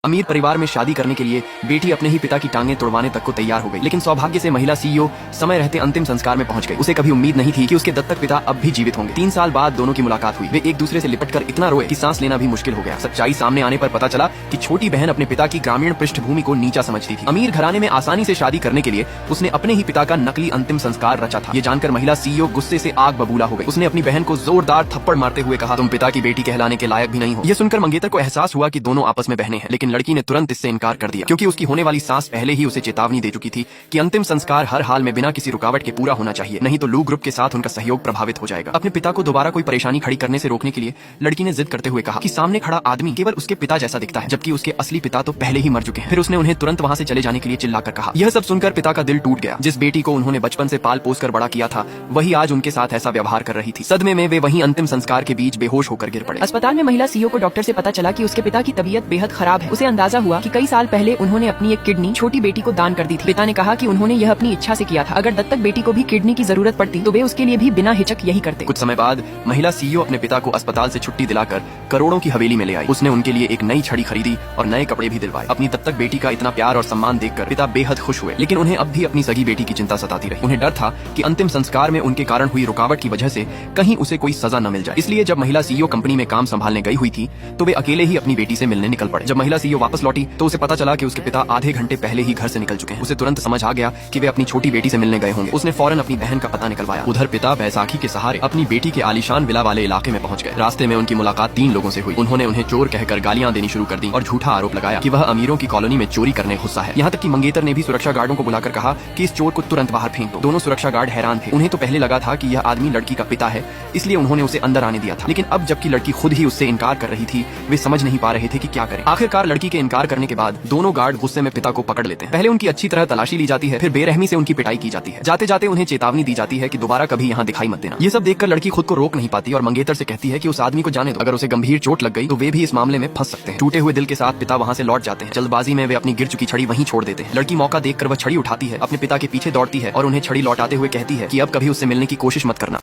अमीर परिवार में शादी करने के लिए बेटी अपने ही पिता की टांगें तोड़वाने तक को तैयार हो गई, लेकिन सौभाग्य से महिला सीईओ समय रहते अंतिम संस्कार में पहुंच गई। उसे कभी उम्मीद नहीं थी कि उसके दत्तक पिता अब भी जीवित होंगे। 3 साल बाद दोनों की मुलाकात हुई। वे एक दूसरे से लिपटकर इतना रोए कि सांस लेना भी मुश्किल हो गया। सच्चाई सामने आने पर पता चला कि छोटी बहन अपने पिता की ग्रामीण पृष्ठभूमि को नीचा समझती थी। अमीर घराने में आसानी से शादी करने के लिए उसने अपने ही पिता का नकली अंतिम संस्कार रचा था। ये जानकर महिला सीईओ गुस्से से आग बबूला हो गई। उसने अपनी बहन को जोरदार थप्पड़ मारते हुए कहा, तुम पिता की बेटी कहलाने के लायक भी नहीं हो। यह सुनकर मंगेतर को एहसास हुआ कि दोनों आपस में बहनें हैं, लेकिन लड़की ने तुरंत इससे इनकार कर दिया, क्योंकि उसकी होने वाली सास पहले ही उसे चेतावनी दे चुकी थी कि अंतिम संस्कार हर हाल में बिना किसी रुकावट के पूरा होना चाहिए, नहीं तो लू ग्रुप के साथ उनका सहयोग प्रभावित हो जाएगा। अपने पिता को दोबारा कोई परेशानी खड़ी करने से रोकने के लिए लड़की ने जिद करते हुए कहा कि सामने खड़ा आदमी केवल उसके पिता जैसा दिखता है, जबकि उसके असली पिता तो पहले ही मर चुके हैं। फिर उसने उन्हें तुरंत वहां से चले जाने के लिए चिल्लाकर कहा। यह सब सुनकर पिता का दिल टूट गया। जिस बेटी को उन्होंने बचपन से पाल पोस कर बड़ा किया था, वही आज उनके साथ ऐसा व्यवहार कर रही थी। सदमे में वे वहीं अंतिम संस्कार के बीच बेहोश होकर गिर पड़े। अस्पताल में महिला सीईओ को डॉक्टर से पता चला कि उसके पिता की तबीयत बेहद खराब है। उसे अंदाजा हुआ कि कई साल पहले उन्होंने अपनी एक किडनी छोटी बेटी को दान कर दी थी। पिता ने कहा कि उन्होंने यह अपनी इच्छा से किया था। अगर दत्तक बेटी को भी किडनी की जरूरत पड़ती तो वे उसके लिए भी बिना हिचक यही करते। कुछ समय बाद महिला सीईओ अपने पिता को अस्पताल से छुट्टी दिलाकर करोड़ों की हवेली में ले आई। उसने उनके लिए एक नई छड़ी खरीदी और नए कपड़े भी दिलवाए। अपनी दत्तक बेटी का इतना प्यार और सम्मान देखकर पिता बेहद खुश हुए, लेकिन उन्हें अब भी अपनी सगी बेटी की चिंता सताती रही। उन्हें डर था कि अंतिम संस्कार में उनके कारण हुई रुकावट की वजह से कहीं उसे कोई सजा न मिल जाए। इसलिए जब महिला सीईओ कंपनी में काम संभालने गई हुई थी तो वे अकेले ही अपनी बेटी से मिलने निकल पड़े। जब महिला सीईओ वापस लौटी तो उसे पता चला कि उसके पिता आधे घंटे पहले ही घर से निकल चुके हैं। उसे तुरंत समझ आ गया कि वे अपनी छोटी बेटी से मिलने गए होंगे। उसने फौरन अपनी बहन का पता निकलवाया। उधर पिता बैसाखी के सहारे अपनी बेटी के आलीशान विला वाले इलाके में पहुंच गए। रास्ते में उनकी मुलाकात 3 लोगों से हुई। उन्होंने उन्हें चोर कहकर गालियां देनी शुरू कर दी और झूठा आरोप लगाया कि वह अमीरों की कॉलोनी में चोरी करने घुसा है। यहाँ तक कि मंगेतर ने भी सुरक्षा गार्डों को बुलाकर कहा कि इस चोर को तुरंत बाहर फेंक दो। दोनों सुरक्षा गार्ड हैरान थे। उन्हें तो पहले लगा था कि यह आदमी लड़की का पिता है, इसलिए उन्होंने उसे अंदर आने दिया था, लेकिन अब जबकि लड़की खुद ही उससे इनकार कर रही थी, वे समझ नहीं पा रहे थे कि क्या करें। आखिरकार लड़की के इनकार करने के बाद दोनों गार्ड गुस्से में पिता को पकड़ लेते हैं। पहले उनकी अच्छी तरह तलाशी ली जाती है, फिर बेरहमी से उनकी पिटाई की जाती है। जाते जाते उन्हें चेतावनी दी जाती है कि दोबारा कभी यहाँ दिखाई मत देना। ये सब देखकर लड़की खुद को रोक नहीं पाती और मंगेतर से कहती है कि उस आदमी को जाने दो। अगर उसे गंभीर चोट लग गई तो वे भी इस मामले में फंस सकते हैं। टूटे हुए दिल के साथ पिता वहाँ से लौट जाते हैं। जल्दबाजी में वे अपनी गिर चुकी छड़ी वहीं छोड़ देते हैं। लड़की मौका देखकर वह छड़ी उठाती है, अपने पिता के पीछे दौड़ती है और उन्हें छड़ी लौटाते हुए कहती है कि अब कभी उससे मिलने की कोशिश मत करना।